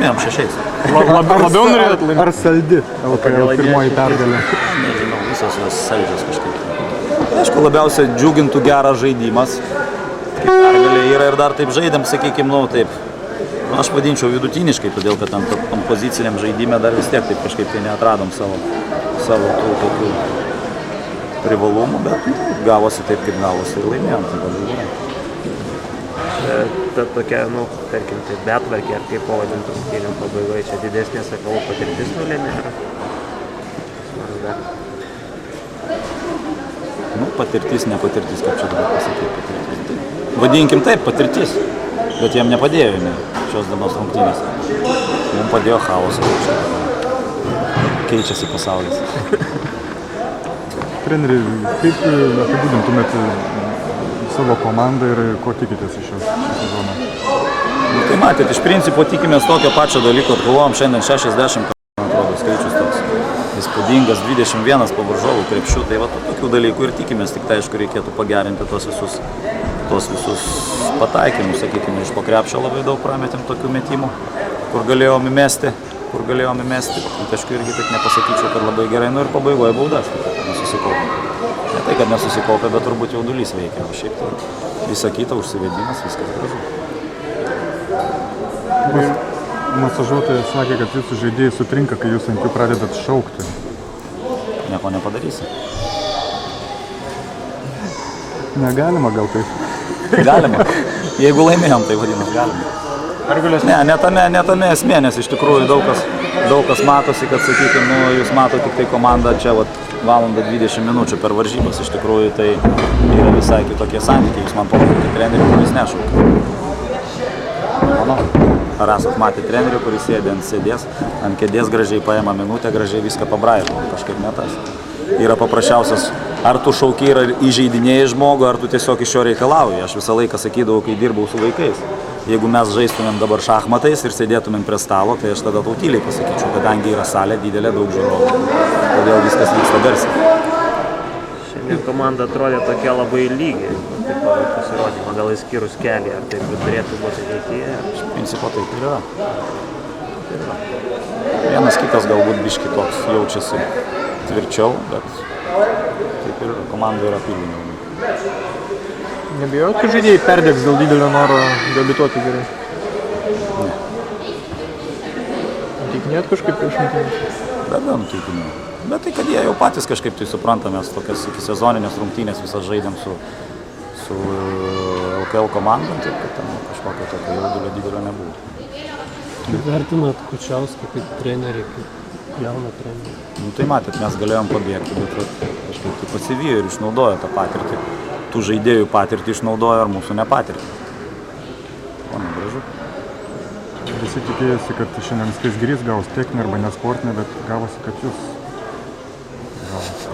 laimėjom 6. Labiau norėjot laimėti? Ar saldi LKL pirmoji pergalė? Nežinau, visos jos saldžios kažkaip. Aišku, labiausiai džiugintų geras žaidimas. Kaip pergalė yra ir dar taip žaidėm, sakykime, nu taip. Aš vadinčiau vidutiniškai, todėl kad tam poziciniam žaidime dar vis tiek taip kažkaip tai neatradom savo tų tokių privalumų, bet gavosi taip, kaip gavosi ir laimėjom. Ta tokia, nu, tarkim, tai betvarkė, ar kaip pavadintų rungtynių pabaigoje, čia didesnė sakalų patirtis nulėmė, ar? Nu, patirtis, nepatirtis, kaip čia dabar pasakyti, patirtis. Vadinkim taip, patirtis, bet jam nepadėjo šios dienos rungtynės. Mums padėjo chaosas, keičiasi pasaulis. Treneri, kaip apibūdintumėt savo komandą ir ko tikitės iš šios sezono? Nu, tai matėt, iš principo tikimės tokio pačio dalyko, atkovojom šiandien 60, man atrodo, skaičius toks įspūdingas, 21 po varžovų krepšių, tai va tokių dalykų ir tikimės, tik tai aišku reikėtų pagerinti tos visus pataikymus, sakykime, iš po krepšio labai daug prametėm tokių metimų, kur galėjom įmesti. Tai aišku irgi taip nepasakyčiau, kad labai gerai, nu ir pabaigoje baudas, kad nesusikaupė. Ne tai, kad nesusikaupė, bet turbūt jaudulys veikia, o šiaip tai visa kita, užsivedimas, viskas gražu. Masažuotojas sakė, kad jūsų žaidėjai sutrinka, kai jūs ant jų pradedat šaukti. Nieko nepadarysi. Negalima gal taip? Galima. Jeigu laimėjom, tai vadinas galima. Ne tame esmė, nes iš tikrųjų daug kas matosi, kad, sakykime, nu, jūs matote tik tai komandą čia valandą 20 minučių per varžybas, iš tikrųjų tai yra visai kitokie santykiai, jūs man pamatėte trenerių, kuris nešaukia. Manau, ar esat matę trenerių, kuris sėdė ant kėdės, gražiai paima minutę, gražiai viską pabrairo, kažkaip ne tas. Yra paprasčiausias, ar tu šauki ir įžeidinėjai žmogų, ar tu tiesiog iš jo reikalauji. Aš visą laiką sakydavau, kai dirbau su vaikais. Jeigu mes žaistumėm dabar šachmatais ir sėdėtumėm prie stalo, tai aš tada tautyliai pasakyčiau, kadangi yra salė didelė, daug žiūrovų. Todėl viskas vyksta garsiai. Šiandien komanda atrodė tokia labai lygi, taip pagal pasirodymą, gal įskyrus kelią, ar taip turėtų būti ateityje? Iš principo taip ir yra. Vienas kitas galbūt biški toks jaučiasi tvirčiau, bet taip ir komanda yra pilna. Nebijot, kad žaidėjai perdegs dėl didelio noro debiutuoti gerai? Ne. Teikinėt kažkaip prieš rungtynes? Bet nuteikinėjau. Bet tai, kad jie jau patys kažkaip tai supranta, mes tokias iki sezoninės rungtynės visas žaidėm su LKL komandom, taip kad ten kažkokio tokio jaudulio didelio nebuvo. Kaip vertinat Kučiauską kaip trenerį, kaip jauną trenerį? Nu, tai matėt, mes galėjom pabėgti, bet kažkaip tai pasivijo ir išnaudojo tą patirtį. Tų žaidėjų patirtį išnaudojo ar mūsų nepatirtį. O, negražu. Visi tikėjosi, kad šiandien Skaisgirys gaus techninę arba nesportinę, bet gavosi, kad jūs gavosi.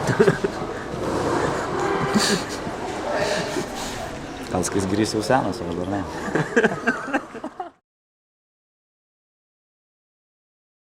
Gal Skaisgirys jau senas, o aš dar ne.